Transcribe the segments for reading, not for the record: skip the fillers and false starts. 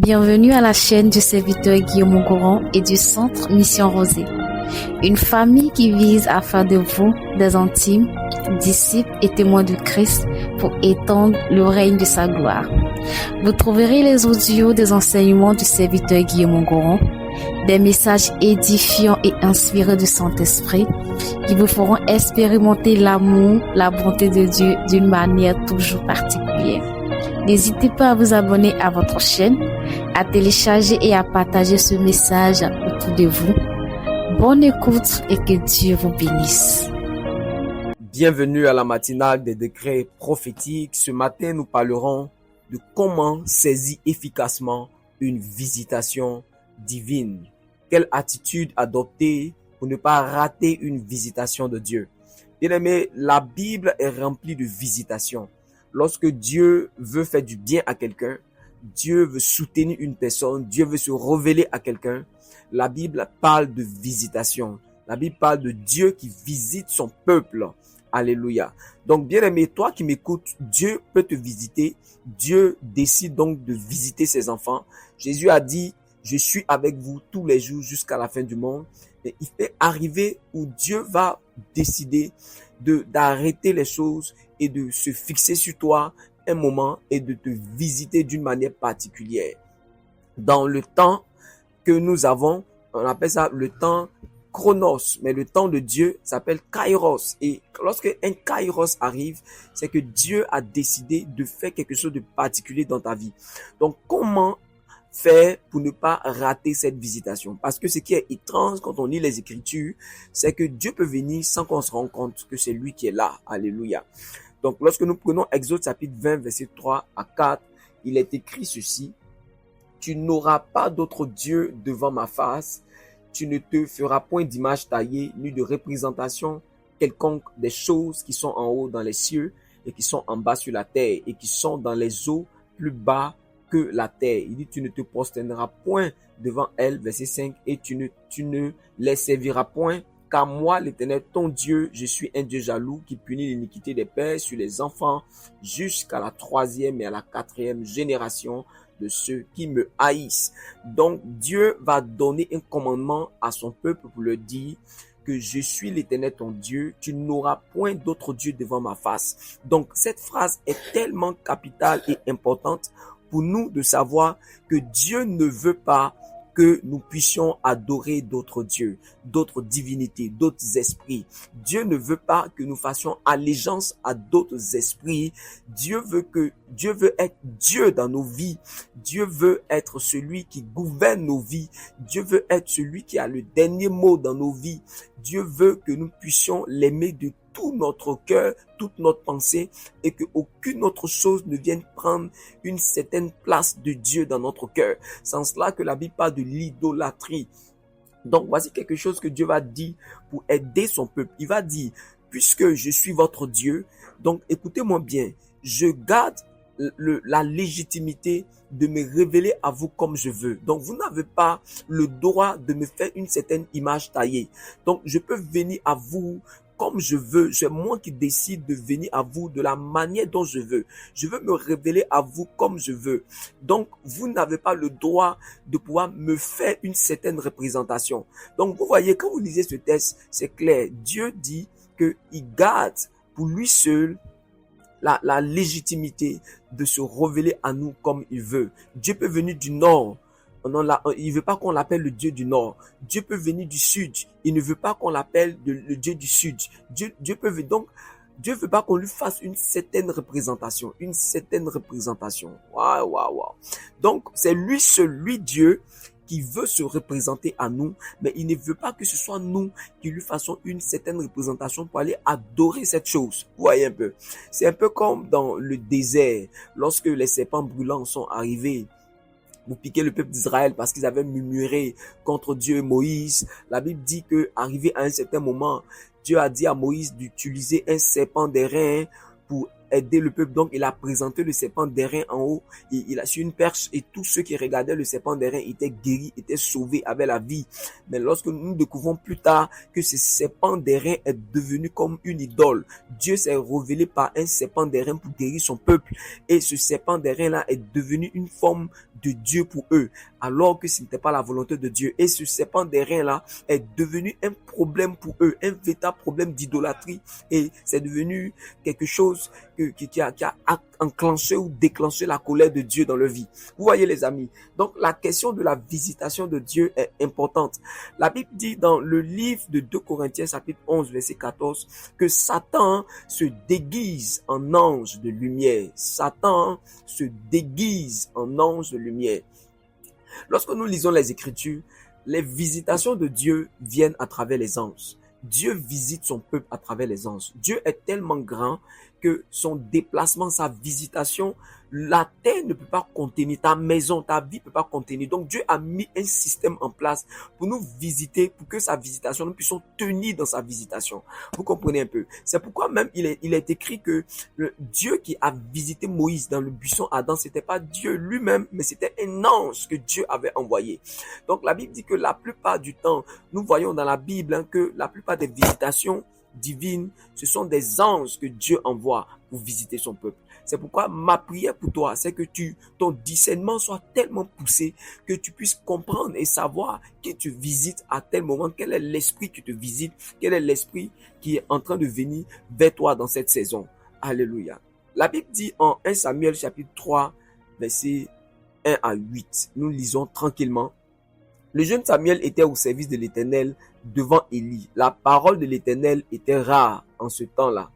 Bienvenue à la chaîne du serviteur Guillaume Goron et du Centre Mission Rosée. Une famille qui vise à faire de vous des intimes, disciples et témoins de Christ pour étendre le règne de sa gloire. Vous trouverez les audios des enseignements du serviteur Guillaume Goron, des messages édifiants et inspirés du Saint-Esprit qui vous feront expérimenter l'amour, la bonté de Dieu d'une manière toujours particulière. N'hésitez pas à vous abonner à votre chaîne, à télécharger et à partager ce message autour de vous. Bonne écoute et que Dieu vous bénisse. Bienvenue à la matinale des décrets prophétiques. Ce matin, nous parlerons de comment saisir efficacement une visitation divine. Quelle attitude adopter pour ne pas rater une visitation de Dieu. Bien-aimé, la Bible est remplie de visitations. Lorsque Dieu veut faire du bien à quelqu'un, Dieu veut soutenir une personne, Dieu veut se révéler à quelqu'un, la Bible parle de visitation. La Bible parle de Dieu qui visite son peuple. Alléluia. Donc, bien-aimé, toi qui m'écoutes, Dieu peut te visiter. Dieu décide donc de visiter ses enfants. Jésus a dit, je suis avec vous tous les jours jusqu'à la fin du monde. Et il peut arriver où Dieu va décider d'arrêter les choses et de se fixer sur toi un moment et de te visiter d'une manière particulière. Dans le temps que nous avons, on appelle ça le temps Chronos, mais le temps de Dieu s'appelle Kairos. Et lorsque un Kairos arrive, c'est que Dieu a décidé de faire quelque chose de particulier dans ta vie. Donc, comment faire pour ne pas rater cette visitation? Parce que ce qui est étrange quand on lit les Écritures, c'est que Dieu peut venir sans qu'on se rende compte que c'est lui qui est là. Alléluia. Donc, lorsque nous prenons Exode chapitre 20, verset 3 à 4, il est écrit ceci. Tu n'auras pas d'autre Dieu devant ma face. Tu ne te feras point d'image taillée, ni de représentation quelconque des choses qui sont en haut dans les cieux et qui sont en bas sur la terre et qui sont dans les eaux plus bas que la terre. Il dit, tu ne te prosterneras point devant elles, verset 5, et tu ne les serviras point, car moi, l'Éternel, ton Dieu, je suis un Dieu jaloux qui punit l'iniquité des pères sur les enfants jusqu'à la 3e et à la 4e génération de ceux qui me haïssent. Donc, Dieu va donner un commandement à son peuple pour leur dire que je suis l'Éternel ton Dieu, tu n'auras point d'autre Dieu devant ma face. Donc, cette phrase est tellement capitale et importante pour nous de savoir que Dieu ne veut pas que nous puissions adorer d'autres dieux, d'autres divinités, d'autres esprits. Dieu ne veut pas que nous fassions allégeance à d'autres esprits. Dieu veut être Dieu dans nos vies. Dieu veut être celui qui gouverne nos vies. Dieu veut être celui qui a le dernier mot dans nos vies. Dieu veut que nous puissions l'aimer de tout notre cœur, toute notre pensée, et que aucune autre chose ne vienne prendre une certaine place de Dieu dans notre cœur. C'est en cela que la Bible parle de l'idolâtrie. Donc voici quelque chose que Dieu va dire pour aider son peuple. Il va dire, puisque je suis votre Dieu, donc écoutez-moi bien, je garde la légitimité de me révéler à vous comme je veux. Donc, vous n'avez pas le droit de me faire une certaine image taillée. Donc, je peux venir à vous comme je veux. C'est moi qui décide de venir à vous de la manière dont je veux. Je veux me révéler à vous comme je veux. Donc, vous n'avez pas le droit de pouvoir me faire une certaine représentation. Donc, vous voyez, quand vous lisez ce texte, c'est clair. Dieu dit qu'il garde pour lui seul la légitimité de se révéler à nous comme il veut. Dieu peut venir du nord. Il ne veut pas qu'on l'appelle le Dieu du nord. Dieu peut venir du sud. Il ne veut pas qu'on l'appelle le Dieu du sud. Dieu peut venir. Donc, Dieu veut pas qu'on lui fasse une certaine représentation. Une certaine représentation. Waouh. Donc, c'est lui seul, lui Dieu, qui veut se représenter à nous, mais il ne veut pas que ce soit nous qui lui fassons une certaine représentation pour aller adorer cette chose. Vous voyez un peu. C'est un peu comme dans le désert, lorsque les serpents brûlants sont arrivés pour piquer le peuple d'Israël parce qu'ils avaient murmuré contre Dieu et Moïse. La Bible dit que, arrivé à un certain moment, Dieu a dit à Moïse d'utiliser un serpent d'airain pour aider le peuple. Donc, il a présenté le serpent d'airain en haut. Il a sur une perche et tous ceux qui regardaient le serpent d'airain étaient guéris, étaient sauvés, avaient la vie. Mais lorsque nous découvrons plus tard que ce serpent d'airain est devenu comme une idole, Dieu s'est révélé par un serpent d'airain pour guérir son peuple. Et ce serpent d'airain-là est devenu une forme de Dieu pour eux, alors que ce n'était pas la volonté de Dieu. Et ce serpent d'airain-là est devenu un problème pour eux, un véritable problème d'idolâtrie. Et c'est devenu quelque chose qui a enclenché ou déclenché la colère de Dieu dans leur vie. Vous voyez les amis, donc la question de la visitation de Dieu est importante. La Bible dit dans le livre de 2 Corinthiens chapitre 11 verset 14 que Satan se déguise en ange de lumière. Satan se déguise en ange de lumière. Lorsque nous lisons les Écritures, les visitations de Dieu viennent à travers les anges. Dieu visite son peuple à travers les anges. Dieu est tellement grand que son déplacement, sa visitation, la terre ne peut pas contenir, ta maison, ta vie ne peut pas contenir. Donc Dieu a mis un système en place pour nous visiter, pour que sa visitation, nous puissions tenir dans sa visitation. Vous comprenez un peu? C'est pourquoi même il est écrit que le Dieu qui a visité Moïse dans le buisson Adam, c'était pas Dieu lui-même, mais c'était un ange que Dieu avait envoyé. Donc la Bible dit que la plupart du temps, nous voyons dans la Bible que la plupart des visitations divines, ce sont des anges que Dieu envoie pour visiter son peuple. C'est pourquoi ma prière pour toi, c'est que ton discernement soit tellement poussé que tu puisses comprendre et savoir qui tu visites à tel moment, quel est l'esprit qui te visite, quel est l'esprit qui est en train de venir vers toi dans cette saison. Alléluia. La Bible dit en 1 Samuel chapitre 3, versets 1 à 8. Nous lisons tranquillement. Le jeune Samuel était au service de l'Éternel devant Élie. La parole de l'Éternel était rare en ce temps-là.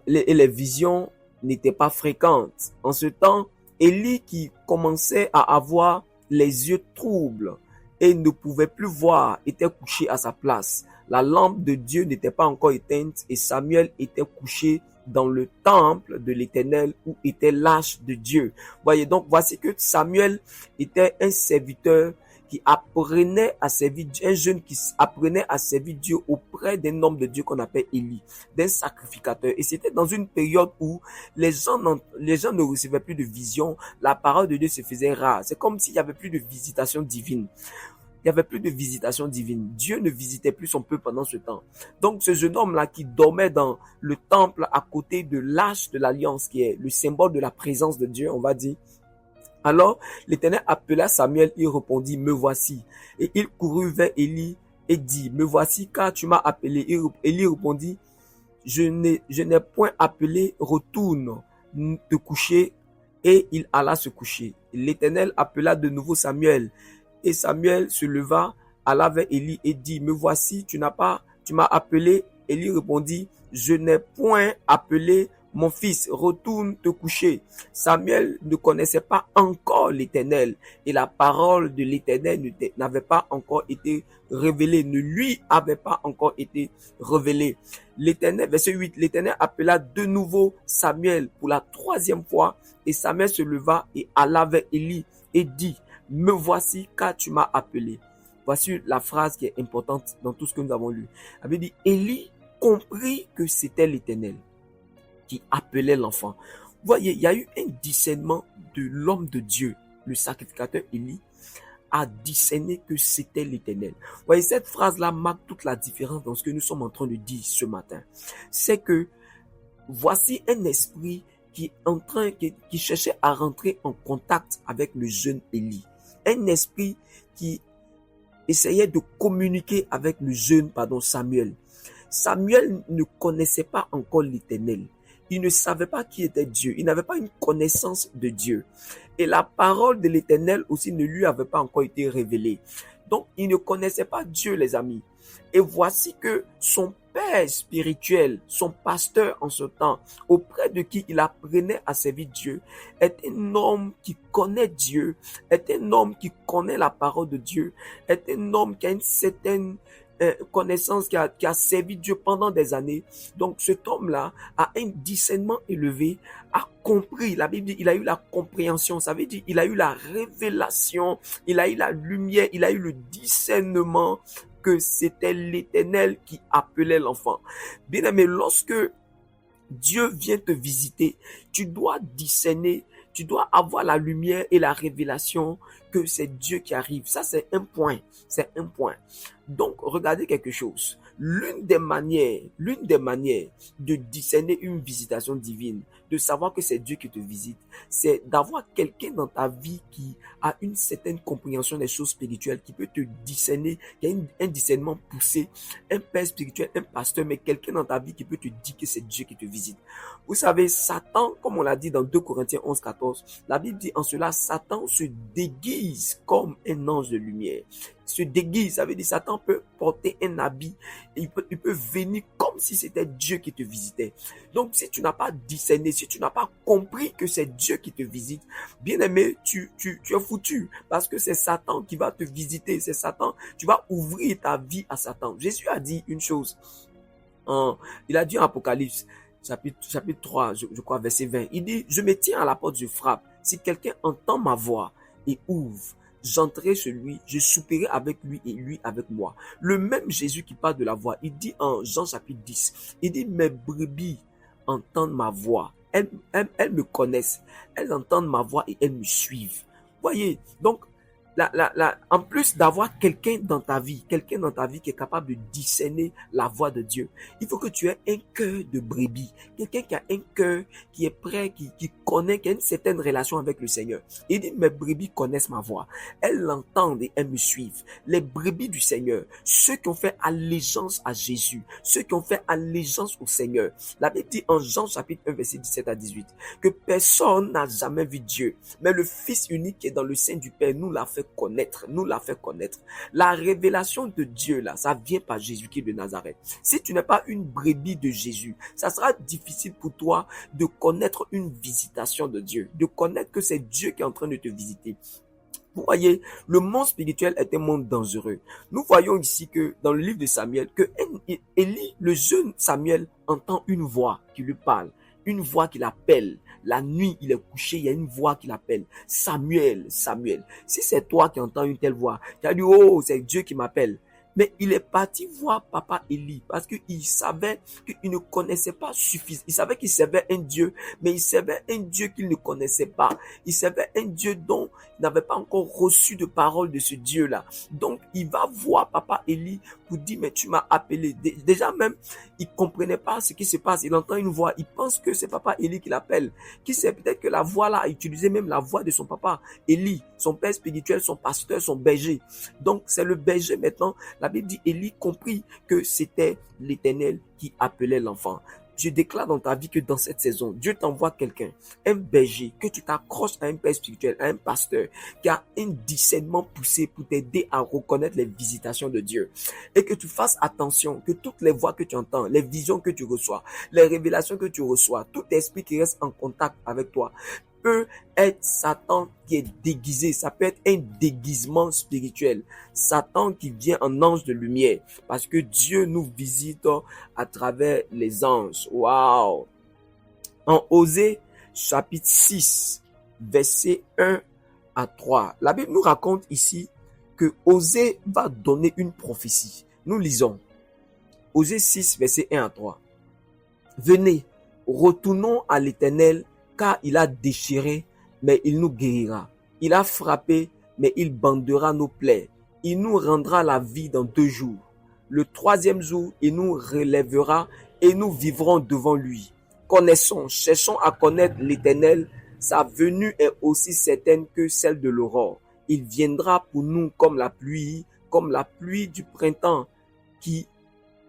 Et les visions n'étaient pas fréquentes. En ce temps, Élie, qui commençait à avoir les yeux troubles et ne pouvait plus voir, était couché à sa place. La lampe de Dieu n'était pas encore éteinte et Samuel était couché dans le temple de l'Éternel où était l'arche de Dieu. Voyez, donc voici que Samuel était un serviteur qui apprenait à servir Dieu, un jeune qui apprenait à servir Dieu auprès d'un homme de Dieu qu'on appelle Élie, d'un sacrificateur. Et c'était dans une période où les gens ne recevaient plus de vision, la parole de Dieu se faisait rare. C'est comme s'il n'y avait plus de visitation divine. Il n'y avait plus de visitation divine. Dieu ne visitait plus son peuple pendant ce temps. Donc ce jeune homme-là qui dormait dans le temple à côté de l'arche de l'alliance, qui est le symbole de la présence de Dieu, on va dire. Alors l'Éternel appela Samuel, il répondit, me voici. Et il courut vers Élie et dit, me voici car tu m'as appelé. Élie répondit, je n'ai point appelé, retourne te coucher. Et il alla se coucher. L'Éternel appela de nouveau Samuel. Et Samuel se leva, alla vers Élie et dit, me voici, tu m'as appelé. Élie répondit, je n'ai point appelé, mon fils, retourne te coucher. Samuel ne connaissait pas encore l'Éternel et la parole de l'Éternel n'avait pas encore été révélée, ne lui avait pas encore été révélée. L'Éternel, verset 8, l'Éternel appela de nouveau Samuel pour la troisième fois et Samuel se leva et alla vers Élie et dit, me voici car tu m'as appelé. Voici la phrase qui est importante dans tout ce que nous avons lu. Il avait dit, Élie comprit que c'était l'Éternel qui appelait l'enfant. Vous voyez, il y a eu un discernement de l'homme de Dieu. Le sacrificateur Élie a discerné que c'était l'Éternel. Vous voyez, cette phrase-là marque toute la différence dans ce que nous sommes en train de dire ce matin. C'est que voici un esprit qui cherchait à rentrer en contact avec le jeune Élie. Un esprit qui essayait de communiquer avec le jeune, Samuel. Samuel ne connaissait pas encore l'Éternel. Il ne savait pas qui était Dieu. Il n'avait pas une connaissance de Dieu. Et la parole de l'Éternel aussi ne lui avait pas encore été révélée. Donc, il ne connaissait pas Dieu, les amis. Et voici que son père spirituel, son pasteur en ce temps, auprès de qui il apprenait à servir Dieu, est un homme qui connaît Dieu, est un homme qui connaît la parole de Dieu, est un homme qui a une certaine connaissance, qui a servi Dieu pendant des années. Donc cet homme-là a un discernement élevé, a compris, la Bible dit, il a eu la compréhension, ça veut dire, il a eu la révélation, il a eu la lumière, il a eu le discernement que c'était l'Éternel qui appelait l'enfant. Bien aimé, lorsque Dieu vient te visiter. Tu dois discerner, tu dois avoir la lumière et la révélation que c'est Dieu qui arrive. Ça, c'est un point. C'est un point. Donc, regardez quelque chose. L'une des manières de discerner une visitation divine, de savoir que c'est Dieu qui te visite, c'est d'avoir quelqu'un dans ta vie qui a une certaine compréhension des choses spirituelles, qui peut te discerner, qui a un discernement poussé, un père spirituel, un pasteur, mais quelqu'un dans ta vie qui peut te dire que c'est Dieu qui te visite. Vous savez, Satan, comme on l'a dit dans 2 Corinthiens 11-14, la Bible dit en cela, Satan se déguise comme un ange de lumière. Se déguise, ça veut dire Satan peut porter un habit, et il peut venir comme si c'était Dieu qui te visitait. Donc, si tu n'as pas discerné, si tu n'as pas compris que c'est Dieu qui te visite, bien aimé, tu es foutu, parce que c'est Satan qui va te visiter, c'est Satan, tu vas ouvrir ta vie à Satan. Jésus a dit une chose, il a dit en Apocalypse, chapitre 3, je crois, verset 20, il dit, je me tiens à la porte, je frappe, si quelqu'un entend ma voix et ouvre, j'entrerai chez lui, je souperai avec lui et lui avec moi. Le même Jésus qui parle de la voix, il dit en Jean chapitre 10, il dit, mes brebis entendent ma voix, elles me connaissent, elles entendent ma voix et elles me suivent. Voyez, donc, en plus d'avoir quelqu'un dans ta vie qui est capable de discerner la voix de Dieu, il faut que tu aies un cœur de brebis, quelqu'un qui a un cœur qui est prêt, qui connaît, qui a une certaine relation avec le Seigneur. Il dit, mes brebis connaissent ma voix, elles l'entendent et elles me suivent. Les brebis du Seigneur, ceux qui ont fait allégeance à Jésus, ceux qui ont fait allégeance au Seigneur. La Bible dit en Jean chapitre 1 verset 17 à 18 que personne n'a jamais vu Dieu, mais le Fils unique qui est dans le sein du Père nous l'a fait connaître. La révélation de Dieu là, ça vient par Jésus-Christ de Nazareth. Si tu n'es pas une brebis de Jésus, ça sera difficile pour toi de connaître une visitation de Dieu, de connaître que c'est Dieu qui est en train de te visiter. Vous voyez, le monde spirituel est un monde dangereux. Nous voyons ici que dans le livre de Samuel, que Élie, le jeune Samuel, entend une voix qui lui parle, une voix qui l'appelle. La nuit, il est couché, il y a une voix qui l'appelle. Samuel, Samuel. Si c'est toi qui entends une telle voix, tu as dit, oh, c'est Dieu qui m'appelle. Mais il est parti voir papa Élie parce qu'il savait qu'il ne connaissait pas suffisamment. Il savait qu'il servait un Dieu, mais il servait un Dieu qu'il ne connaissait pas. Il servait un Dieu dont il n'avait pas encore reçu de parole de ce Dieu-là. Donc, il va voir papa Élie pour dire, mais tu m'as appelé. Déjà même, il comprenait pas ce qui se passe. Il entend une voix. Il pense que c'est papa Élie qui l'appelle. Qui sait peut-être que la voix là a utilisé même la voix de son papa Élie, son père spirituel, son pasteur, son berger. Donc, c'est le berger maintenant. La Bible dit, Élie comprit que c'était l'Éternel qui appelait l'enfant. Je déclare dans ta vie que dans cette saison, Dieu t'envoie quelqu'un, un berger, que tu t'accroches à un père spirituel, à un pasteur, qui a un discernement poussé pour t'aider à reconnaître les visitations de Dieu. Et que tu fasses attention, que toutes les voix que tu entends, les visions que tu reçois, les révélations que tu reçois, tout esprit qui reste en contact avec toi, peut être Satan qui est déguisé. Ça peut être un déguisement spirituel. Satan qui vient en ange de lumière. Parce que Dieu nous visite à travers les anges. Waouh! En Osée, chapitre 6, versets 1 à 3. La Bible nous raconte ici que Osée va donner une prophétie. Nous lisons. Osée 6, versets 1 à 3. Venez, retournons à l'Éternel, car il a déchiré, mais il nous guérira. Il a frappé, mais il bandera nos plaies. Il nous rendra la vie dans 2 jours. Le 3e jour, il nous relèvera et nous vivrons devant lui. Connaissons, cherchons à connaître l'Éternel. Sa venue est aussi certaine que celle de l'aurore. Il viendra pour nous comme la pluie du printemps qui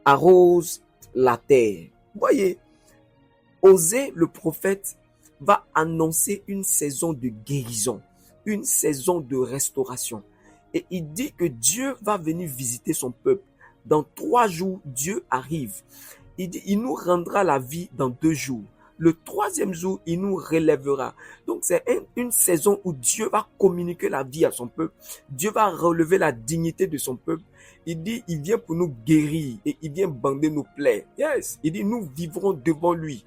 arrose la terre. Voyez, Osée le prophète va annoncer une saison de guérison, une saison de restauration. Et il dit que Dieu va venir visiter son peuple. Dans 3 jours, Dieu arrive. Il dit, il nous rendra la vie dans 2 jours. Le 3e jour, il nous relèvera. Donc, c'est une saison où Dieu va communiquer la vie à son peuple. Dieu va relever la dignité de son peuple. Il dit, il vient pour nous guérir et il vient bander nos plaies. Yes. Il dit, nous vivrons devant lui.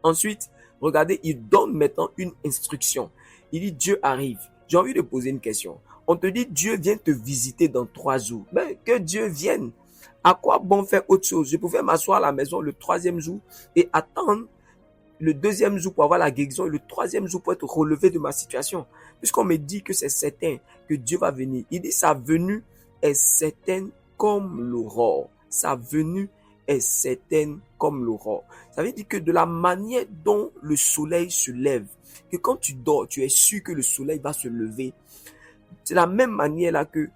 Ensuite, regardez, il donne maintenant une instruction. Il dit, Dieu arrive. J'ai envie de poser une question. On te dit, Dieu vient te visiter dans 3 jours. Mais que Dieu vienne À quoi bon faire autre chose? Je pouvais m'asseoir à la maison le 3e jour et attendre le 2e jour pour avoir la guérison et le 3e jour pour être relevé de ma situation. Puisqu'on me dit que c'est certain que Dieu va venir. Il dit sa venue est certaine comme l'aurore. Sa venue est certaine comme l'aurore. Ça veut dire que de la manière dont le soleil se lève, que quand tu dors, tu es sûr que le soleil va se lever. C'est la même manière là que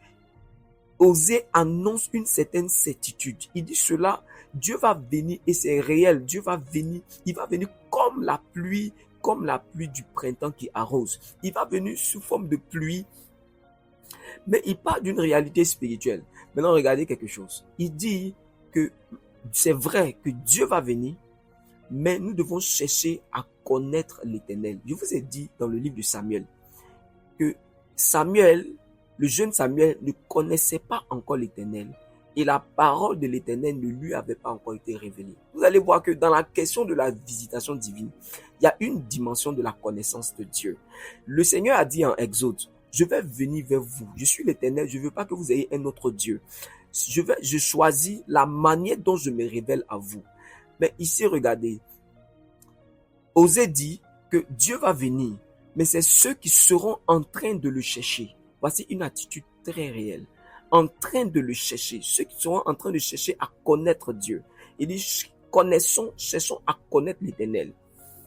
Osée annonce une certaine certitude. Il dit cela, Dieu va venir et c'est réel. Dieu va venir, il va venir comme la pluie du printemps qui arrose. Il va venir sous forme de pluie, mais il parle d'une réalité spirituelle. Maintenant, regardez quelque chose. Il dit que c'est vrai que Dieu va venir, mais nous devons chercher à connaître l'Éternel. Je vous ai dit dans le livre de Samuel que Samuel, le jeune Samuel, ne connaissait pas encore l'Éternel et la parole de l'Éternel ne lui avait pas encore été révélée. Vous allez voir que dans la question de la visitation divine, il y a une dimension de la connaissance de Dieu. Le Seigneur a dit en Exode, je vais venir vers vous. Je suis l'Éternel, je ne veux pas que vous ayez un autre Dieu. Je choisis la manière dont je me révèle à vous. Mais ici, regardez, Osée dit que Dieu va venir, mais c'est ceux qui seront en train de le chercher. Voici une attitude très réelle. En train de le chercher, ceux qui seront en train de chercher à connaître Dieu. Il dit, cherchons à connaître l'Éternel.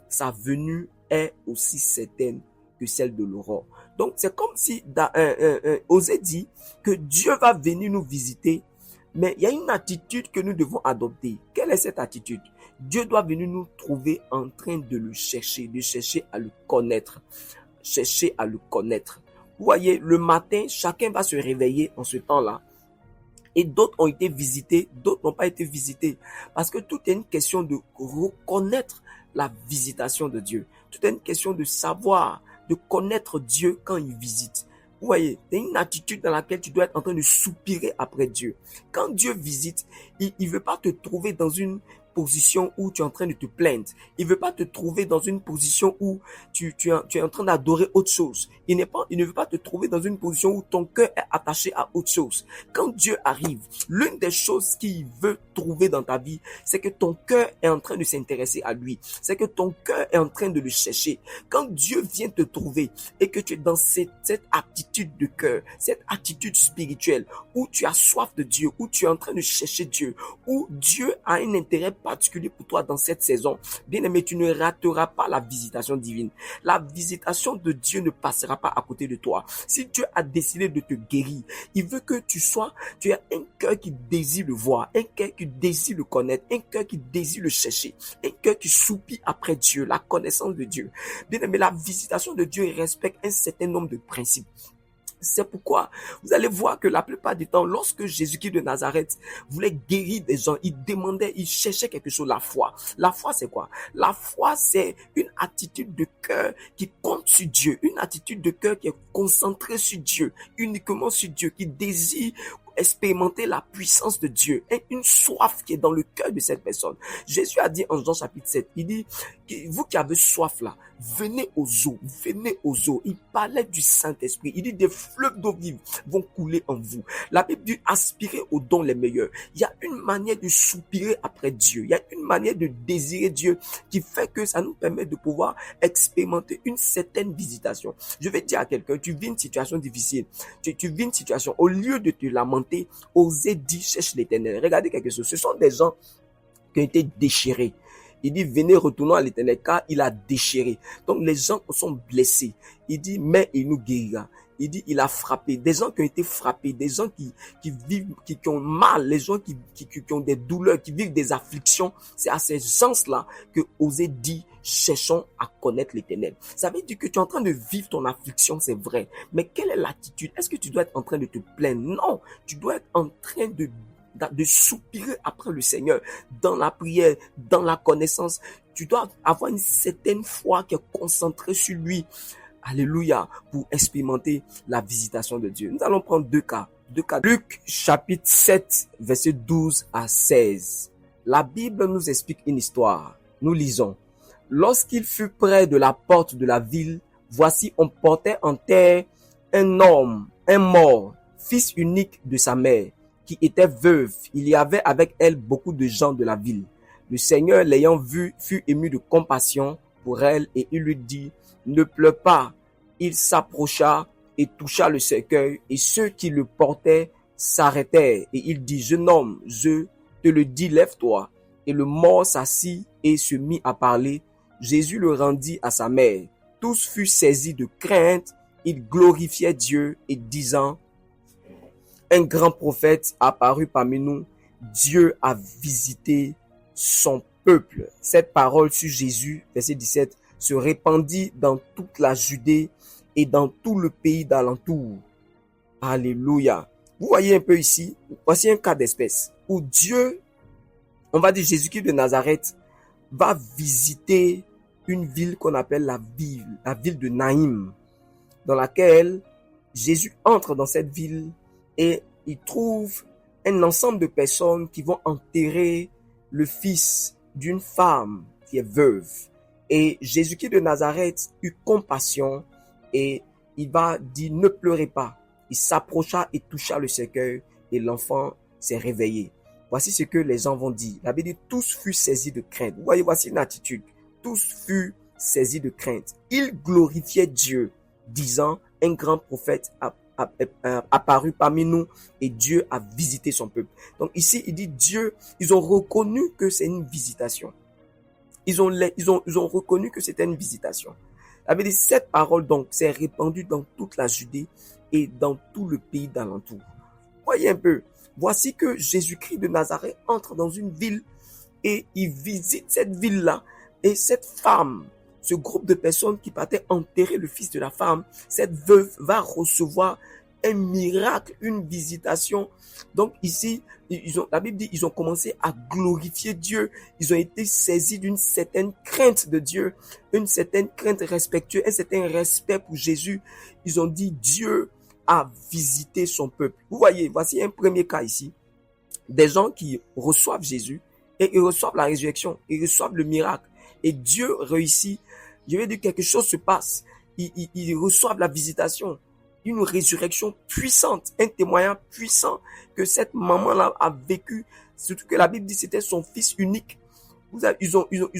Sa venue est aussi certaine que celle de l'aurore. Donc, c'est comme si Osée dit que Dieu va venir nous visiter, mais il y a une attitude que nous devons adopter. Quelle est cette attitude? Dieu doit venir nous trouver en train de le chercher, de chercher à le connaître. Chercher à le connaître. Vous voyez, le matin, chacun va se réveiller en ce temps-là. Et d'autres ont été visités, d'autres n'ont pas été visités. Parce que tout est une question de reconnaître la visitation de Dieu. Tout est une question de savoir, de connaître Dieu quand il visite. Vous voyez, c'est une attitude dans laquelle tu dois être en train de soupirer après Dieu. Quand Dieu visite, il ne veut pas te trouver dans une position où tu es en train de te plaindre. Il veut pas te trouver dans une position où tu es en train d'adorer autre chose. Il ne veut pas te trouver dans une position où ton cœur est attaché à autre chose. Quand Dieu arrive, l'une des choses qu'il veut trouver dans ta vie, c'est que ton cœur est en train de s'intéresser à lui. C'est que ton cœur est en train de le chercher. Quand Dieu vient te trouver et que tu es dans cette attitude de cœur, cette attitude spirituelle où tu as soif de Dieu, où tu es en train de chercher Dieu, où Dieu a un intérêt particulier pour toi dans cette saison, bien aimé, tu ne rateras pas la visitation divine. La visitation de Dieu ne passera pas à côté de toi. Si Dieu a décidé de te guérir, il veut que tu as un cœur qui désire le voir, un cœur qui désire le connaître, un cœur qui désire le chercher, un cœur qui soupire après Dieu, la connaissance de Dieu. Bien aimé, la visitation de Dieu respecte un certain nombre de principes. C'est pourquoi vous allez voir que la plupart du temps, lorsque Jésus-Christ de Nazareth voulait guérir des gens, il cherchait quelque chose, la foi. La foi, c'est quoi? La foi, c'est une attitude de cœur qui compte sur Dieu, une attitude de cœur qui est concentrée sur Dieu, uniquement sur Dieu, qui désire expérimenter la puissance de Dieu, et une soif qui est dans le cœur de cette personne. Jésus a dit en Jean chapitre 7, il dit, vous qui avez soif là, venez aux eaux, venez aux eaux. Il parlait du Saint-Esprit. Il dit des fleuves d'eau vive vont couler en vous. La Bible dit aspirer aux dons les meilleurs. Il y a une manière de soupirer après Dieu. Il y a une manière de désirer Dieu qui fait que ça nous permet de pouvoir expérimenter une certaine visitation. Je vais dire à quelqu'un, tu vis une situation difficile, tu vis une situation, au lieu de te lamenter, osez dire cherche l'Éternel. Regardez quelque chose. Ce sont des gens qui ont été déchirés. Il dit, venez, retournons à l'Éternel, car il a déchiré. Donc, les gens sont blessés. Il dit, mais il nous guérira. Il dit, il a frappé. Des gens qui ont été frappés, des gens qui vivent, qui ont mal, les gens qui ont des douleurs, qui vivent des afflictions. C'est à ces gens-là que Osée dit, cherchons à connaître l'Éternel. Ça veut dire que tu es en train de vivre ton affliction, c'est vrai. Mais quelle est l'attitude? Est-ce que tu dois être en train de te plaindre? Non, tu dois être en train de soupirer après le Seigneur, dans la prière, dans la connaissance. Tu dois avoir une certaine foi qui est concentrée sur lui. Alléluia, pour expérimenter la visitation de Dieu. Nous allons prendre deux cas. Luc chapitre 7, verset 12 à 16. La Bible nous explique une histoire. Nous lisons. Lorsqu'il fut près de la porte de la ville, voici on portait en terre un homme, un mort, fils unique de sa mère, qui était veuve. Il y avait avec elle beaucoup de gens de la ville. Le Seigneur, l'ayant vue, fut ému de compassion pour elle et il lui dit, ne pleure pas. Il s'approcha et toucha le cercueil et ceux qui le portaient s'arrêtèrent. Et il dit, jeune homme, je te le dis, lève-toi. Et le mort s'assit et se mit à parler. Jésus le rendit à sa mère. Tous furent saisis de crainte. Ils glorifiaient Dieu et disant, un grand prophète apparut parmi nous. Dieu a visité son peuple. Cette parole sur Jésus, verset 17, se répandit dans toute la Judée et dans tout le pays d'alentour. Alléluia. Vous voyez un peu ici, voici un cas d'espèce où Dieu, on va dire Jésus-Christ de Nazareth, va visiter une ville qu'on appelle la ville de Naïm, dans laquelle Jésus entre dans cette ville et il trouve un ensemble de personnes qui vont enterrer le fils d'une femme qui est veuve. Et Jésus-Christ de Nazareth eut compassion et il va dire ne pleurez pas. Il s'approcha et toucha le cercueil et l'enfant s'est réveillé. Voici ce que les gens vont dire. La Bible dit tous furent saisis de crainte. Vous voyez, voici une attitude. Tous furent saisis de crainte. Ils glorifiaient Dieu, disant un grand prophète apparu parmi nous et Dieu a visité son peuple. Donc ici, il dit Dieu, ils ont reconnu que c'est une visitation. Ils ont reconnu que c'était une visitation. La Bible dit, cette parole donc s'est répandue dans toute la Judée et dans tout le pays d'alentour. Voyez un peu, voici que Jésus-Christ de Nazareth entre dans une ville et il visite cette ville-là et cette femme, ce groupe de personnes qui partaient enterrer le fils de la femme, cette veuve va recevoir un miracle, une visitation. Donc ici, la Bible dit, ils ont commencé à glorifier Dieu. Ils ont été saisis d'une certaine crainte de Dieu, une certaine crainte respectueuse, un certain respect pour Jésus. Ils ont dit, Dieu a visité son peuple. Vous voyez, voici un premier cas ici. Des gens qui reçoivent Jésus et ils reçoivent la résurrection, ils reçoivent le miracle. Et Dieu réussit. Je vais dire, quelque chose se passe. Ils reçoivent la visitation, une résurrection puissante, un témoignage puissant que cette maman-là a vécu. Surtout que la Bible dit que c'était son fils unique. Ils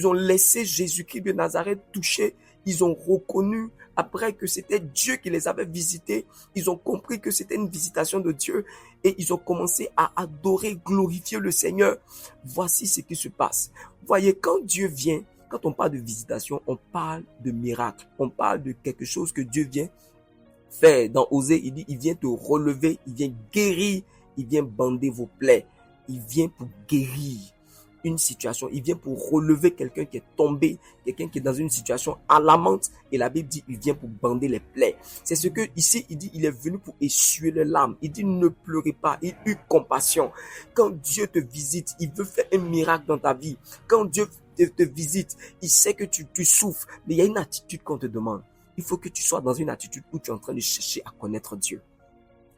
ont laissé Jésus-Christ de Nazareth toucher. Ils ont reconnu après que c'était Dieu qui les avait visités. Ils ont compris que c'était une visitation de Dieu et ils ont commencé à adorer, glorifier le Seigneur. Voici ce qui se passe. Vous voyez, quand Dieu vient, quand on parle de visitation, on parle de miracle. On parle de quelque chose que Dieu vient faire. Dans Osée, il dit, il vient te relever, il vient guérir, il vient bander vos plaies. Il vient pour guérir une situation. Il vient pour relever quelqu'un qui est tombé, quelqu'un qui est dans une situation alarmante. Et la Bible dit, il vient pour bander les plaies. C'est ce que ici, il dit, il est venu pour essuyer les larmes. Il dit, ne pleurez pas. Il eut compassion. Quand Dieu te visite, il veut faire un miracle dans ta vie. Quand Dieu te visite, il sait que tu souffres, mais il y a une attitude qu'on te demande. Il faut que tu sois dans une attitude où tu es en train de chercher à connaître Dieu.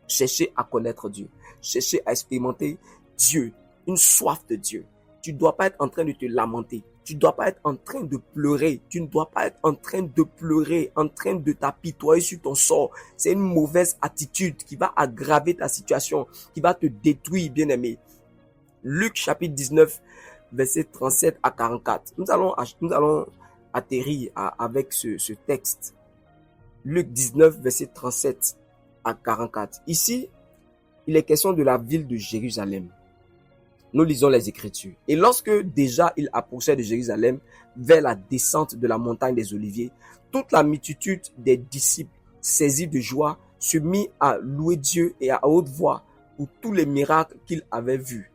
Chercher à connaître Dieu. Chercher à expérimenter Dieu, une soif de Dieu. Tu ne dois pas être en train de te lamenter. Tu ne dois pas être en train de pleurer. Tu ne dois pas être en train de pleurer, en train de t'apitoyer sur ton sort. C'est une mauvaise attitude qui va aggraver ta situation, qui va te détruire, bien-aimé. Luc chapitre 19, verset 37 à 44. Nous allons atterrir avec ce texte. Luc 19, verset 37 à 44. Ici, il est question de la ville de Jérusalem. Nous lisons les Écritures. Et lorsque déjà il approchait de Jérusalem vers la descente de la montagne des Oliviers, toute la multitude des disciples, saisis de joie, se mit à louer Dieu et à haute voix pour tous les miracles qu'ils avaient vus.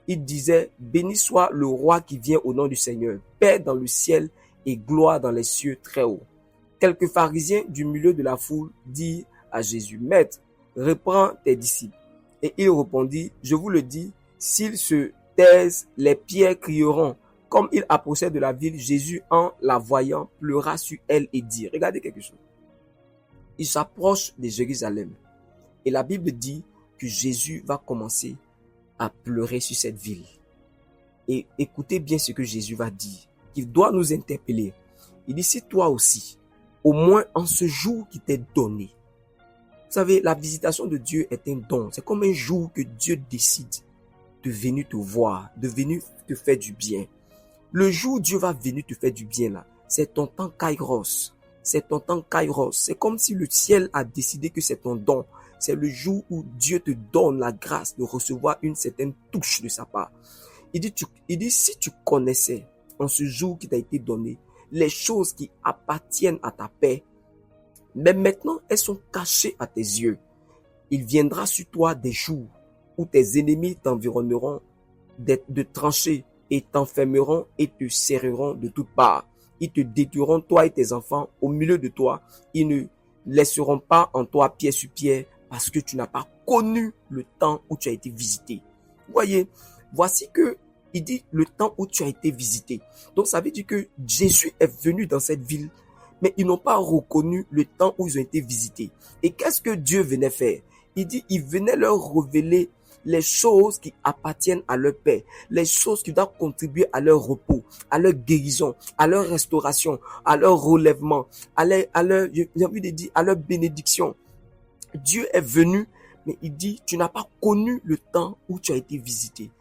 Il disait, béni soit le roi qui vient au nom du Seigneur, paix dans le ciel et gloire dans les cieux très hauts. Quelques pharisiens du milieu de la foule dirent à Jésus, Maître, reprends tes disciples. Et il répondit, je vous le dis, s'ils se taisent, les pierres crieront. Comme il approchait de la ville, Jésus, en la voyant, pleura sur elle et dit, regardez quelque chose. Il s'approche de Jérusalem. Et la Bible dit que Jésus va commencer à pleurer sur cette ville. Et écoutez bien ce que Jésus va dire, qui doit nous interpeller. Il dit, si toi aussi, au moins en ce jour qui t'est donné, Vous savez, la visitation de Dieu est un don. C'est comme un jour que Dieu décide de venir te voir, de venir te faire du bien. Le jour où Dieu va venir te faire du bien, là, c'est ton temps kairos. C'est ton temps kairos. C'est comme si le ciel a décidé que c'est ton don. C'est le jour où Dieu te donne la grâce de recevoir une certaine touche de sa part. Il dit, si tu connaissais en ce jour qui t'a été donné, les choses qui appartiennent à ta paix, mais maintenant elles sont cachées à tes yeux. Il viendra sur toi des jours où tes ennemis t'environneront de tranchées et t'enfermeront et te serreront de toutes parts. Ils te détruiront, toi et tes enfants, au milieu de toi. Ils ne laisseront pas en toi pied sur pied parce que tu n'as pas connu le temps où tu as été visité. Vous voyez, voici que il dit le temps où tu as été visité. Donc ça veut dire que Jésus est venu dans cette ville, mais ils n'ont pas reconnu le temps où ils ont été visités. Et qu'est-ce que Dieu venait faire? Il dit, il venait leur révéler les choses qui appartiennent à leur paix, les choses qui doivent contribuer à leur repos, à leur guérison, à leur restauration, à leur relèvement, à leur bénédiction. Dieu est venu, mais il dit, tu n'as pas connu le temps où tu as été visité.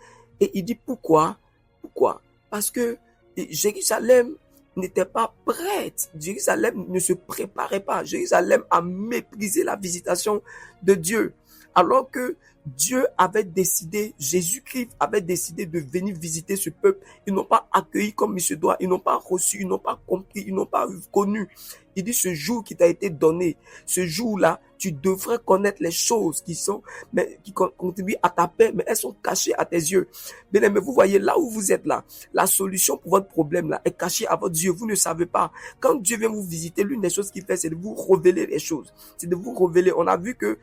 Et il dit, pourquoi? Pourquoi? Parce que Jérusalem n'était pas prête. Jérusalem ne se préparait pas. Jérusalem a méprisé la visitation de Dieu. Alors que Dieu avait décidé, Jésus-Christ avait décidé de venir visiter ce peuple. Ils n'ont pas accueilli comme il se doit. Ils n'ont pas reçu, ils n'ont pas compris, ils n'ont pas connu. Il dit, ce jour qui t'a été donné, ce jour-là, tu devrais connaître les choses qui contribuent à ta paix, mais elles sont cachées à tes yeux. Bien, mais vous voyez, là où vous êtes là, la solution pour votre problème là est cachée à votre Dieu. Vous ne savez pas. Quand Dieu vient vous visiter, l'une des choses qu'il fait, c'est de vous révéler les choses. C'est de vous révéler. On a vu que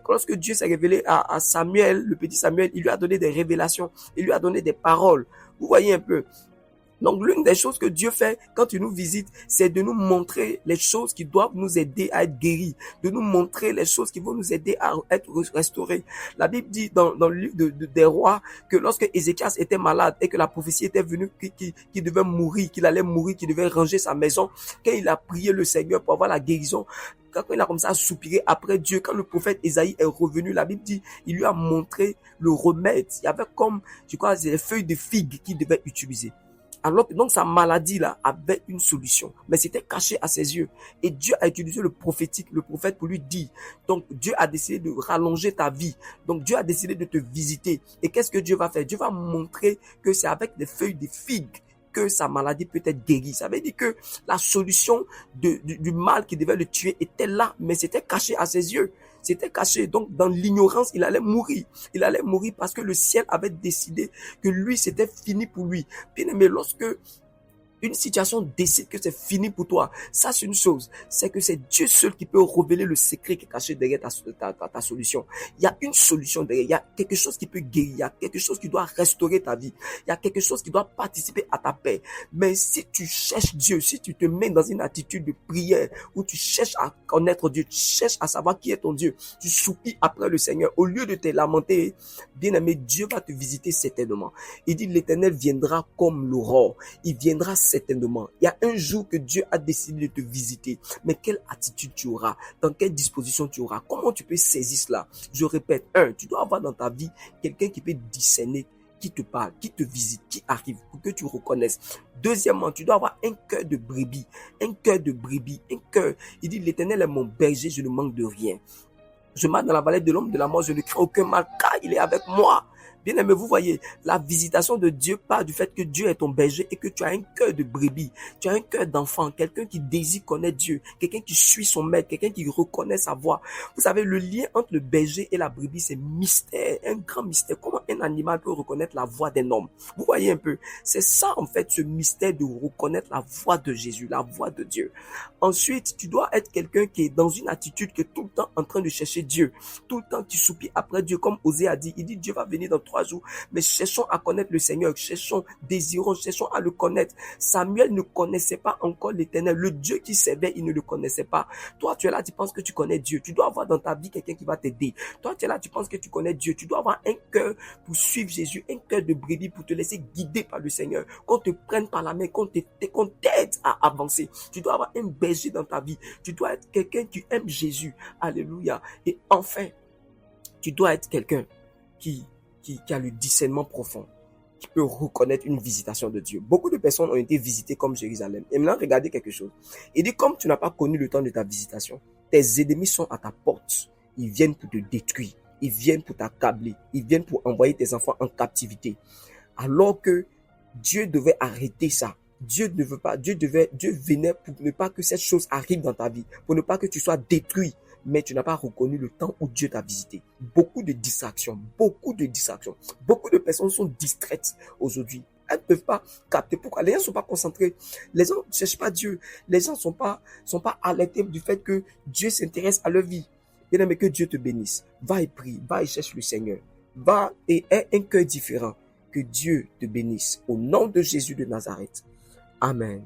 lorsque Dieu s'est révélé à Samuel, le petit Samuel, il lui a donné des révélations, il lui a donné des paroles. Vous voyez un peu. Donc, l'une des choses que Dieu fait quand il nous visite, c'est de nous montrer les choses qui doivent nous aider à être guéris, de nous montrer les choses qui vont nous aider à être restaurés. La Bible dit dans le livre des rois que lorsque Ézéchias était malade et que la prophétie était venue qu'il devait mourir, qu'il allait mourir, qu'il devait ranger sa maison, quand il a prié le Seigneur pour avoir la guérison, quand il a commencé à soupirer après Dieu, quand le prophète Ésaïe est revenu, la Bible dit, il lui a montré le remède. Il y avait comme, je crois, des feuilles de figue qu'il devait utiliser. Alors que donc sa maladie là avait une solution, mais c'était caché à ses yeux. Et Dieu a utilisé le prophétique, le prophète pour lui dire. Donc Dieu a décidé de rallonger ta vie. Donc Dieu a décidé de te visiter. Et qu'est-ce que Dieu va faire? Dieu va montrer que c'est avec des feuilles de figue que sa maladie peut être guérie. Ça veut dire que la solution du mal qui devait le tuer était là, mais c'était caché à ses yeux. C'était caché. Donc, dans l'ignorance, il allait mourir. Il allait mourir parce que le ciel avait décidé que lui, c'était fini pour lui. Bien aimé, lorsque une situation décide que c'est fini pour toi, ça c'est une chose, c'est que c'est Dieu seul qui peut révéler le secret qui est caché derrière ta solution. Il y a une solution derrière, il y a quelque chose qui peut guérir, il y a quelque chose qui doit restaurer ta vie, il y a quelque chose qui doit participer à ta paix. Mais si tu cherches Dieu, si tu te mets dans une attitude de prière, où tu cherches à connaître Dieu, tu cherches à savoir qui est ton Dieu, tu soupires après le Seigneur, au lieu de te lamenter, bien aimé, Dieu va te visiter certainement. Il dit, l'Éternel viendra comme l'aurore, il viendra certainement. Il y a un jour que Dieu a décidé de te visiter. Mais quelle attitude tu auras? Dans quelle disposition tu auras? Comment tu peux saisir cela? Je répète, tu dois avoir dans ta vie quelqu'un qui peut discerner, qui te parle, qui te visite, qui arrive, pour que tu reconnaisses. Deuxièmement, tu dois avoir un cœur de brebis. Un cœur de brebis. Un cœur. Il dit, l'Éternel est mon berger, je ne manque de rien. Je marche dans la vallée de l'ombre de la mort, je ne crains aucun mal, car il est avec moi. Bien aimé, vous voyez, la visitation de Dieu part du fait que Dieu est ton berger et que tu as un cœur de brebis, tu as un cœur d'enfant, quelqu'un qui désire connaître Dieu, quelqu'un qui suit son maître, quelqu'un qui reconnaît sa voix. Vous savez, le lien entre le berger et la brebis, c'est mystère, un grand mystère. Comment un animal peut reconnaître la voix d'un homme? Vous voyez un peu, c'est ça en fait, ce mystère de reconnaître la voix de Jésus, la voix de Dieu. Ensuite, tu dois être quelqu'un qui est dans une attitude qui est tout le temps en train de chercher Dieu, tout le temps tu soupires après Dieu, comme Osée a dit, il dit Dieu va venir dans dans 3 jours. Mais cherchons à connaître le Seigneur, désirons, cherchons à le connaître. Samuel ne connaissait pas encore l'Éternel. Le Dieu qui servait, il ne le connaissait pas. Toi, tu es là, tu penses que tu connais Dieu. Tu dois avoir dans ta vie quelqu'un qui va t'aider. Toi, tu es là, tu penses que tu connais Dieu. Tu dois avoir un cœur pour suivre Jésus, un cœur de brebis pour te laisser guider par le Seigneur. Qu'on te prenne par la main, qu'on t'aide à avancer. Tu dois avoir un berger dans ta vie. Tu dois être quelqu'un qui aime Jésus. Alléluia. Et enfin, tu dois être quelqu'un qui a le discernement profond, qui peut reconnaître une visitation de Dieu. Beaucoup de personnes ont été visitées comme Jérusalem. Et maintenant, regardez quelque chose. Il dit, comme tu n'as pas connu le temps de ta visitation, tes ennemis sont à ta porte. Ils viennent pour te détruire. Ils viennent pour t'accabler. Ils viennent pour envoyer tes enfants en captivité. Alors que Dieu devait arrêter ça. Dieu venait pour ne pas que cette chose arrive dans ta vie, pour ne pas que tu sois détruit, mais tu n'as pas reconnu le temps où Dieu t'a visité. Beaucoup de distractions. Beaucoup de personnes sont distraites aujourd'hui. Elles ne peuvent pas capter pourquoi. Les gens ne sont pas concentrés. Les gens ne cherchent pas Dieu. Les gens ne sont pas alertés du fait que Dieu s'intéresse à leur vie. Bien aimé, que Dieu te bénisse. Va et prie, va et cherche le Seigneur. Va et aie un cœur différent. Que Dieu te bénisse. Au nom de Jésus de Nazareth. Amen.